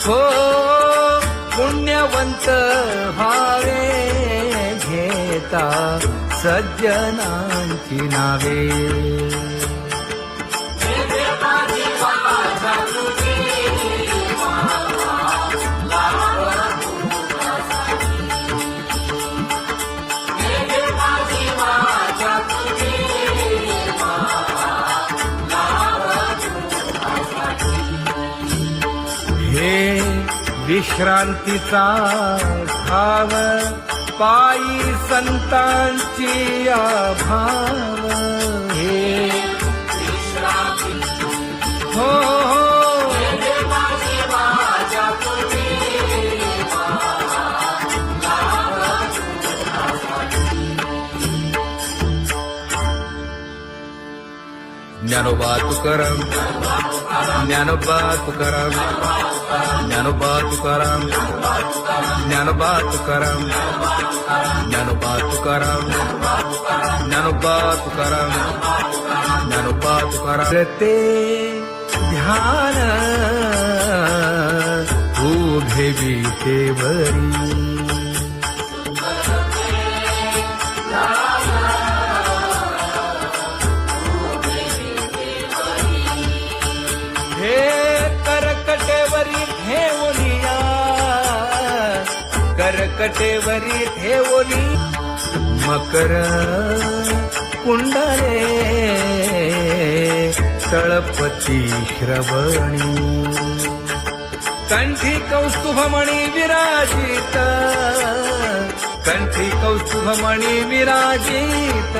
हो पुण्यवंत व्हावे घेता सज्जनांची नावे. हे विश्रांतीचा ठाव पायी संतांची आभाव. हे हो ज्ञानोबा तुकाराम, ज्ञानोबा तुकाराम, ज्ञानोबा तुकाराम, ज्ञानोबा तुकाराम, ज्ञानोबा तुकाराम, ज्ञानोबा तुकाराम, ज्ञानोबा तुकाराम. ते ध्यान उभे विटेवरी हे करकटेवरी ठेवलिया, करकटेवरी ठेवली मकर कुंडले तळपती श्रवणी. कंठी कौस्तुभमणी विराजित, कंठी कौस्तुभमणी विराजित.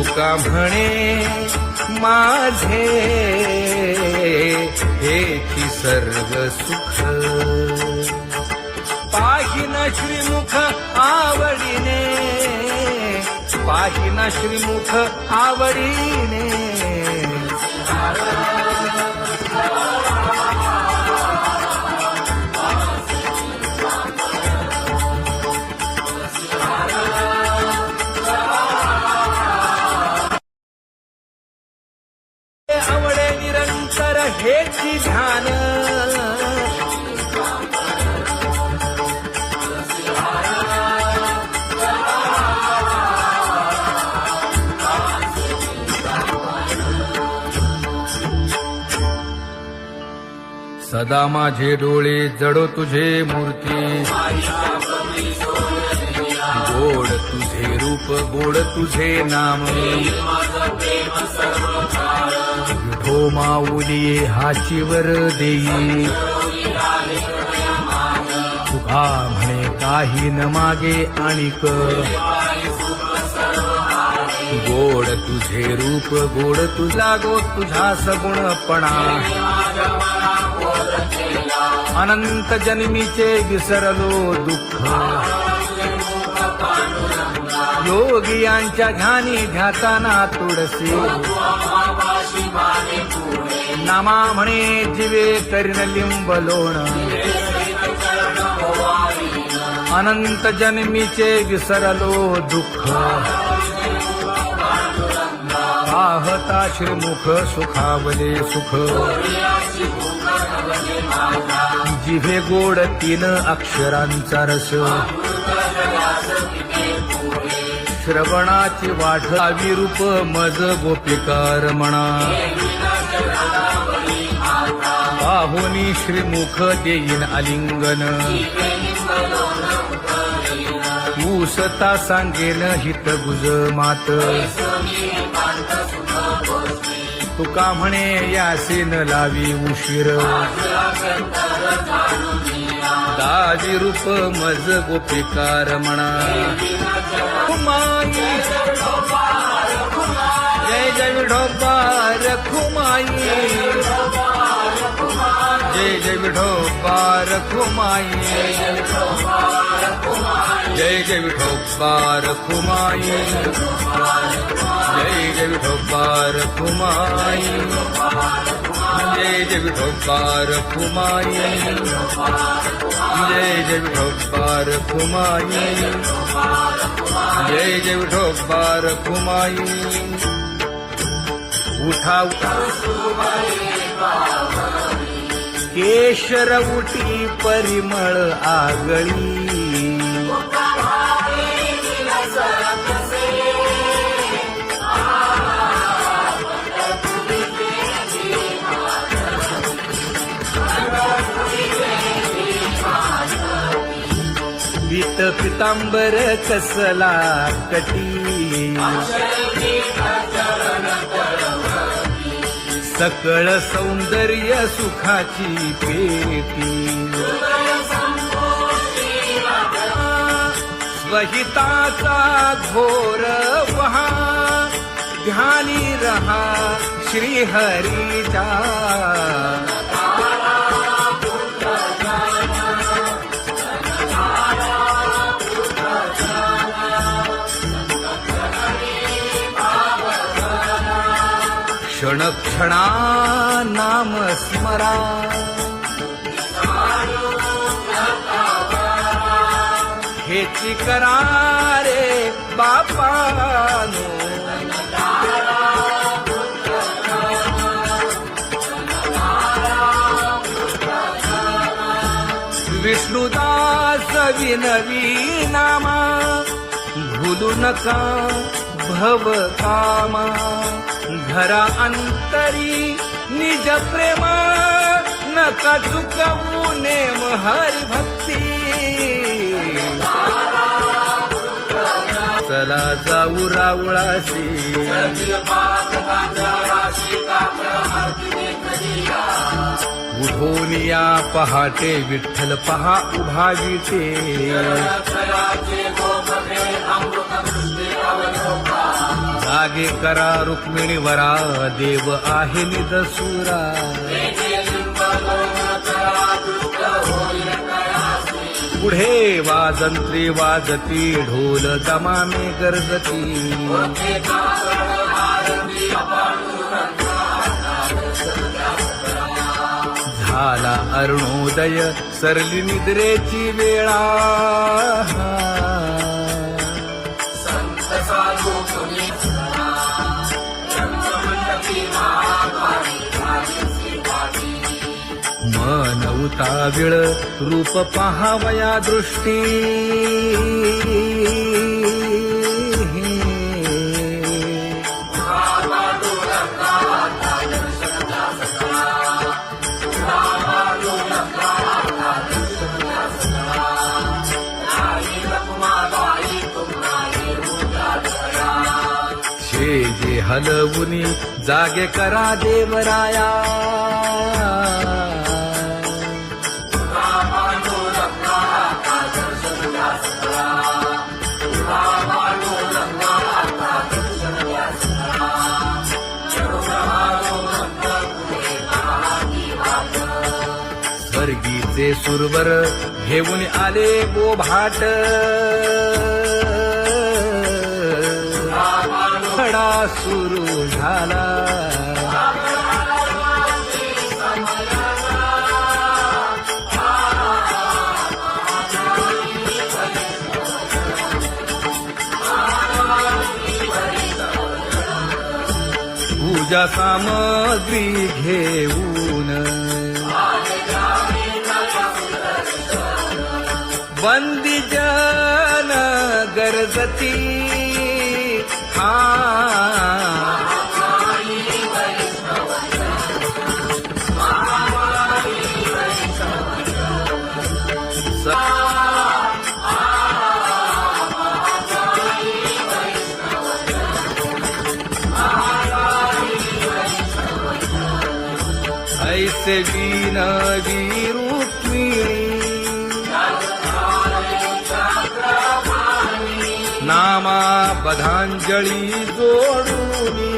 तुका म्हणे माझे हेची सर्व सुख, पाहिन श्रीमुख आवडीने, पाहिन श्रीमुख आवडीने. आवडे निरंतर हेची ध्यान, सदा माझे डोळे जडो तुझे मूर्ती. गोड तुझे रूप गोड तुझे नाम, विठो माऊली हाचीवर देई. तुका म्हणे काही न मागे आणिक, गोड तुझे रूप गोड तुझा गो तुझा सगुणपणा. अनंत जन्मीचे विसरलो दुःख, योगियांच्या ध्यानी ध्याताना तुळसी. नामा म्हणे जीवे करीन लिंबलोण, अनंत जन्मीचे विसरलो दुःख. पाहता श्रीमुख सुखावले सुख, जिभे गोड 3 अक्षरांचा रस. श्रवणाची वाढ विरूप मज गोपिकार म्हणा. पाहुनी श्रीमुख देईन आलिंगन, ऊसता सांगेन हित गुज मात. तुका म्हणे यासे न लावी उशीर, दाजी रूप मज गोपिकार म्हणा. जय जय विठोबा रखुमाई, जय जय विठोबा रखुमाई, जय जय विठोबा रखुमाई, जय जय विठोबा रखुमाई, जय जय विठोबा रखुमाई, जय जय विठोबा रखुमाई, जय जय विठोबा रखुमाई. उठा केशर उटी परिमळ आगळी, पीत पितांबर कसला कटी, सकळ सौंदर्य सुखाची पेटी. स्वहिताचा घोर वहा, ध्यानी रहा श्रीहरीचा. क्षण क्षणा नाम स्मरा, हेची करा रे बापानो. विष्णुदास विनवी नामा, भूलू नका भव कामा. घरा अंतरी निज प्रेम, नका चुकवू नेम हरी भक्ती. चला जाऊ रावळासी, उठोनिया पहाटे विठ्ठल पहा उभा विटे. जागे करा रुक्मिणी वरा, देव आहे निदसुरा. पुढे वाजंत्री वाजती, ढोल दमामे गरजती. झाला अरुणोदय, सरली निद्रेची वेळा. मन उताविळ रूप पहावया दृष्टी. जे हलवुनी जागे करा देवराया. स्वर्गीचे सुरवर घेऊन आले बोभाट. खडा सुरू झाला, पूजा सामग्री घेऊन. वंदी जन गरजती, ऐसे विनवी रुक्मिणी, नामा बधांजळी जोडूनी.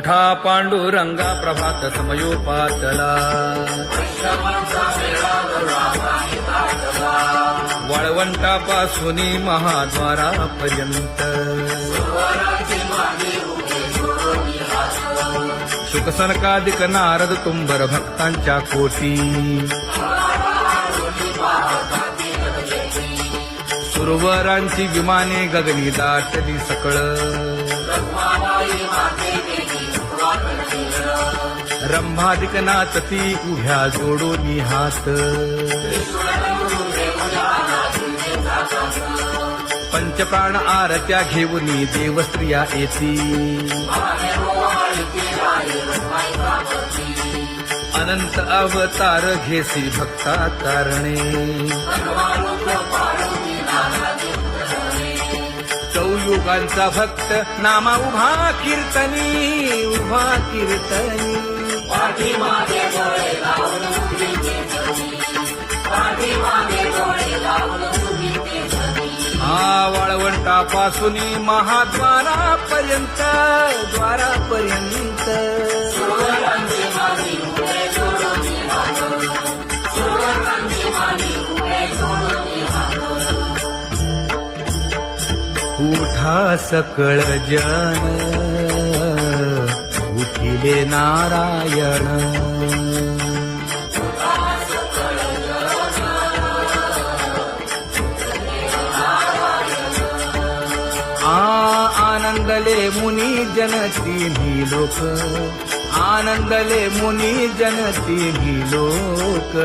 उठा पांडुरंगा प्रभात समयोपातला वाळवंटापासून महाद्वारापर्यंत शुकसनकादिक नारद तुंबर भक्तांच्या कोटी सुरवरांची विमाने गगनी दाटली सकळ रंभादिक नाचती उभ्या जोडोनी हात पंचप्राण आरत्या घेऊनी देवस्त्रिया येती अनंत अवतार घेसी भक्ता कारणे चौयुगांचा भक्त नामा उभा कीर्तनी उभा कीर्तनी वाळवंटापासून महाद्वारापर्यंत द्वारापर्यंत उठा सकळ जन उठिले नारायण आनंदले मुनी जन तिन्ही लोक आनंदले मुनी जन तिन्ही लोक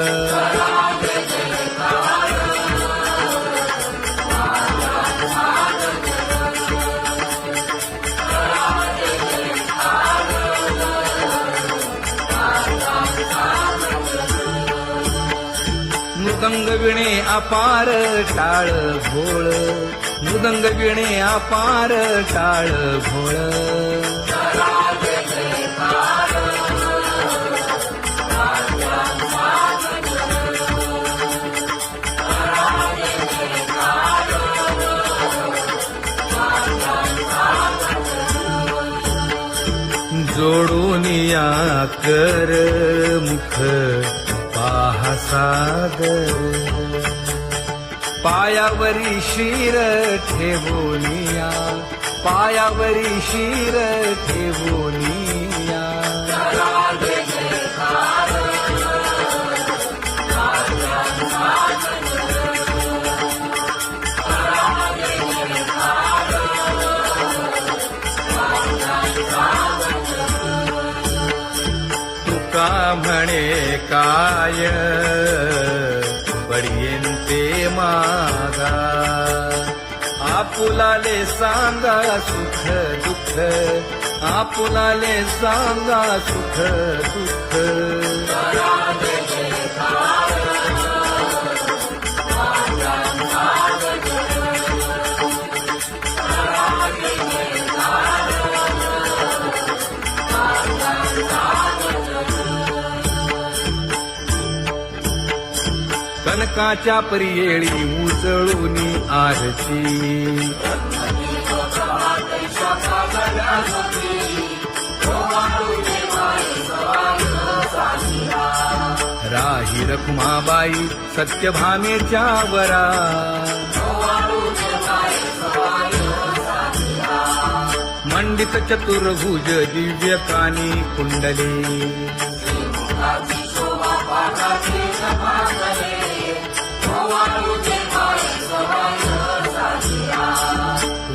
मृदंग विणे अपार टाळ भोळ मृदंग विणे अपार टाळ भोळ जोडूनिया कर मुख पाहा सागर पायावरी शिर ठेवोनिया पायावरी शिर ठेवोनिया तुका म्हणे काय पर्यंते मागा आपुलाले सांगा सुख दुःख आपुलाले सांगा सुख दुःख कनकाच्या परियेळी उजळूनी आरती राही रखुमाबाई सत्यभामेच्या वरा मंडित चतुर्भुज दिव्य कानी कुंडले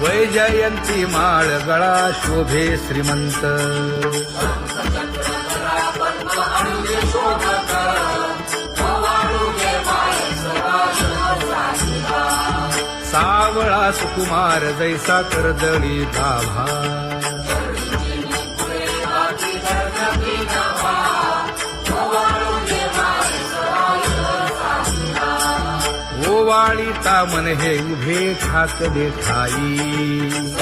वैजयंती माळ गळा शोभे श्रीमंत सावळा सुकुमार जैसा करदळी गाभा ओवाळी तामन हे उभे ठाकले ठाई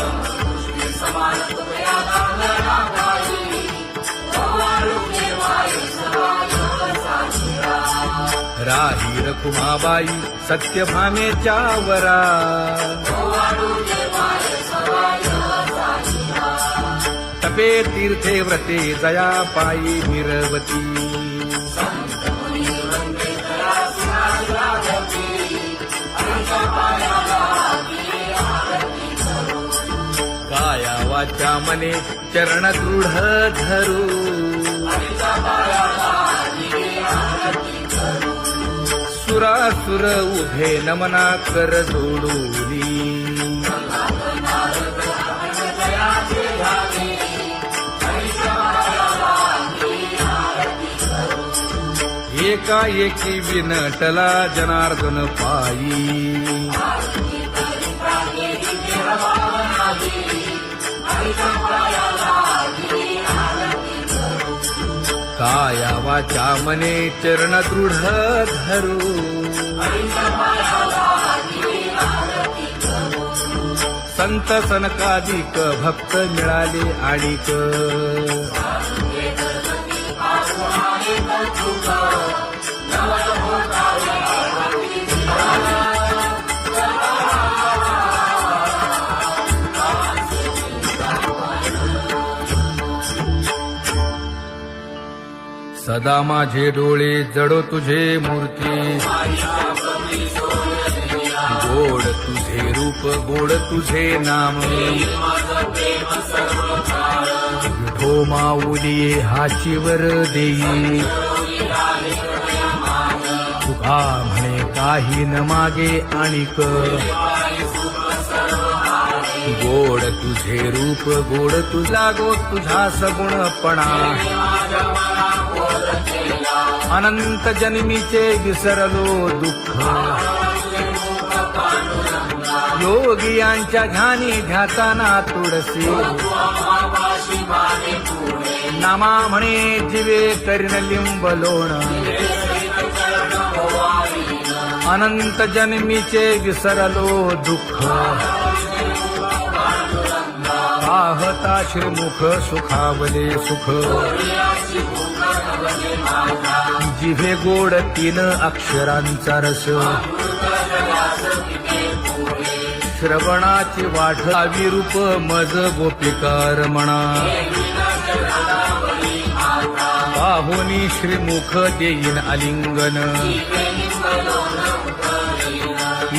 राही रखुमाबाई सत्यभामेच्या वरा जपे तीर्थे व्रते जया पायी निरवती काया वाचा मने चरण दृढ धरू सुरासुर उभे नमना कर जोडूनी एकाएकी विनटला जनार्दन पायी काया वाचा मने चरण दृढ धरू संत सनकादिक भक्त मिळाले आणिक सदा माझे डोळे जडो तुझे मूर्ती गोड तुझे रूप गोड तुझे नाम विठो माऊली हाचीवर देई तुका म्हणे काही न मागे आणिक गोड तुझे रूप गोड तुझा गो तुझा सगुणपणा अनंत जन्मीचे विसरलो दुःख योगियांच्या ध्यानी ध्याताना तुळसी नामा म्हणे जीवे करीन लिंबलोण अनंत जन्मीचे विसरलो दुःख पाहता श्रीमुख सुखावले सुख जिभे गोड 3 अक्षरांचा रस श्रवणाची वाढ विरूप मज गोपिकार म्हणा पाहुनी श्रीमुख देईन आलिंगन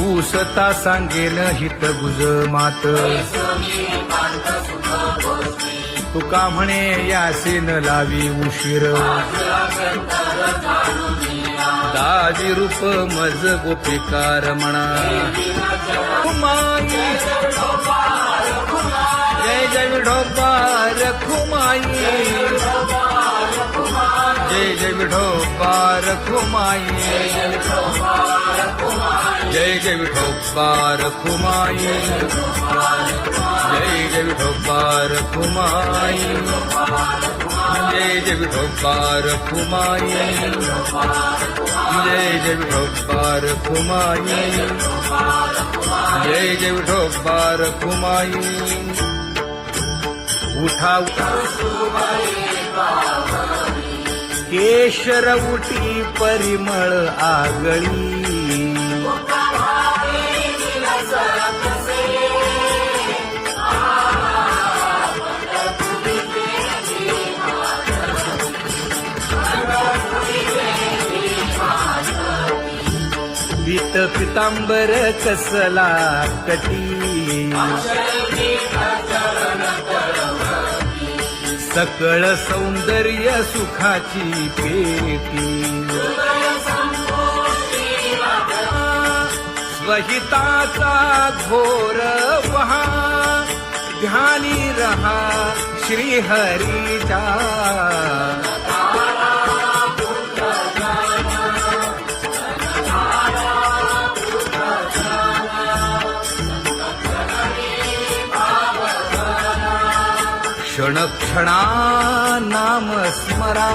ऊसता सांगेन हित गुज मात तुका म्हणे यासीन लावी उशीर दाजी रूप मज गोपिकार म्हणा जय जय विठोबा रखुमाई जय जय विठोबा रखुमाई जय जय विठोबा रखुमाई जय जय विठोबा रखुमाई जय जय विठोबा रखुमाई जय जय विठोबा रखुमाई जय जय विठोबा रखुमाई उठा केशर उटी परिमळ आगळी पीत पितांबर कसला कटी सकळ सौंदर्य सुखाची पेटी स्वहिताचा घोर वहा ध्यानी रहा श्रीहरीचा क्षण क्षणा नाम स्मरा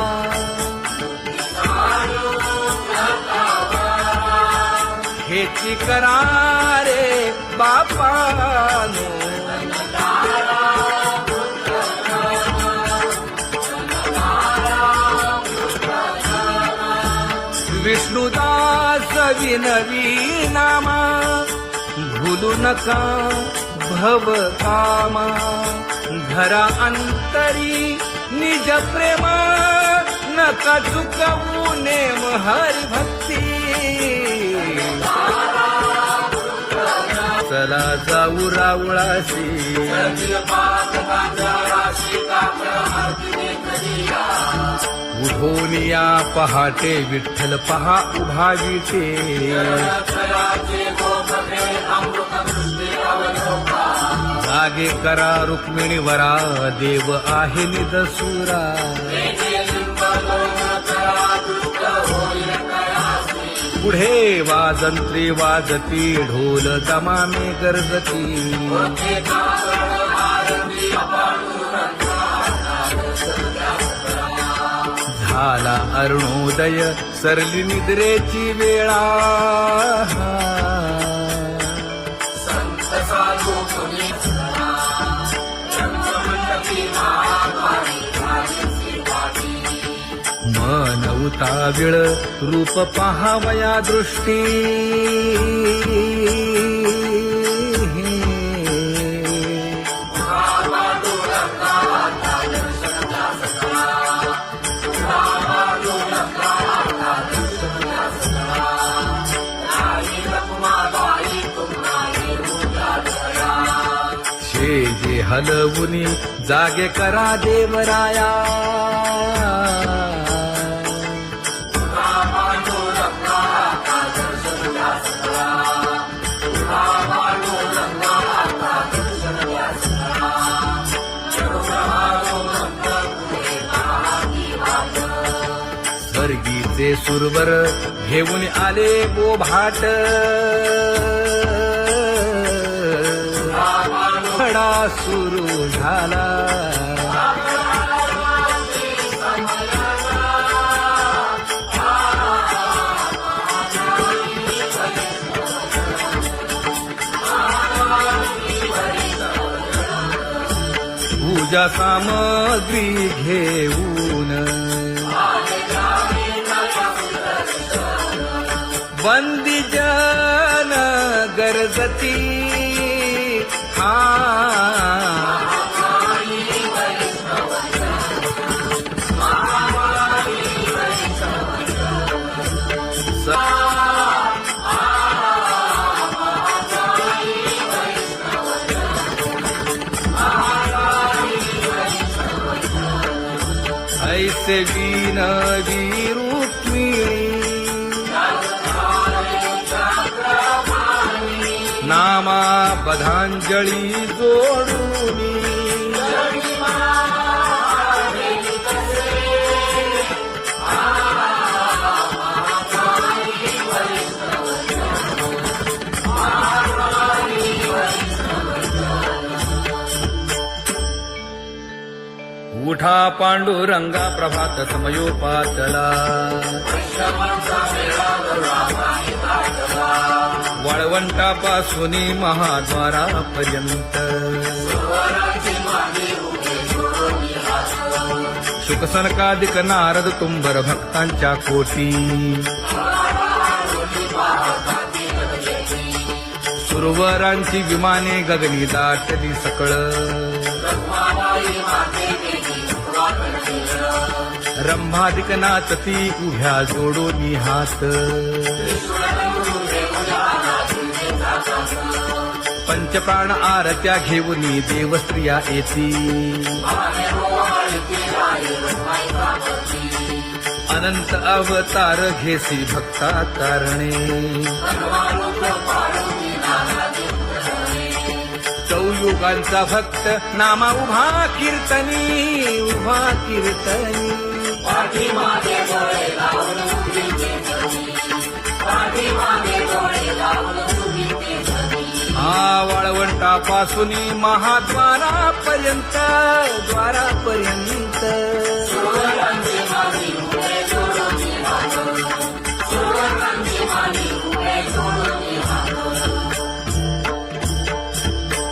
हेची करा रे बापानो विष्णुदास विनवी नामा भूलू नका भव कामा धरा अंतरी निज प्रेमा नका चुकवू नेम हरी भक्ती चला जाऊ रावळासी उठोनिया पहाटे विठ्ठल पहा उभा विटे जागे करा रुक्मिणी वरा देव आहे निदसुरा पुढे वाजंत्री वाजती ढोल दमामे गरजती झाला अरुणोदय सरली निद्रेची वेळा मन उताविळ रूप पहावया दृष्टी जे हलवुनी जागे करा देवराया स्वर्गीचे सुरवर घेऊन आले बोभाट खडा सुरू झाला पूजा सामग्री घेऊन बंदी जन गरजती ऐसे विनवी रुक्मिणी नामा बधांजळी जोडूनी उठा पांडुरंगा प्रभात समयोपातला वाळवंटापासून महाद्वारापर्यंत शुकसनकादिक नारद तुंबर भक्तांच्या कोटी सुरवरांची विमाने गगनी दाटली सकळ रंभादिक नाचती उभ्या जोडोनी हात पंचप्राण आरत्या घेऊनी देवस्त्रिया येती अनंत अवतार घेसी भक्ता तारणे चौयुगांचा भक्त नामा उभा कीर्तनी उभा कीर्तनी वाळवंटापासून महाद्वारापर्यंत द्वारापर्यंत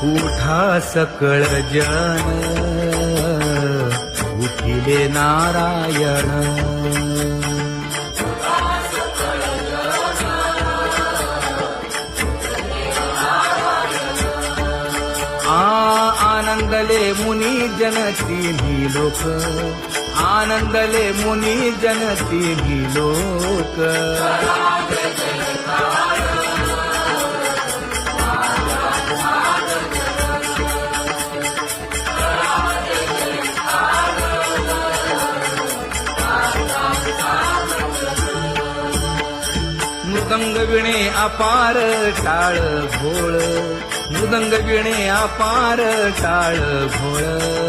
उठा सकळ जन उठिले नारायण आनंदले मुनी जनती लोक आनंदले मुनी जनती लोक मृदंग विणे अपार टाळ भोळ मृदंग विणे अपार टाळ भोळ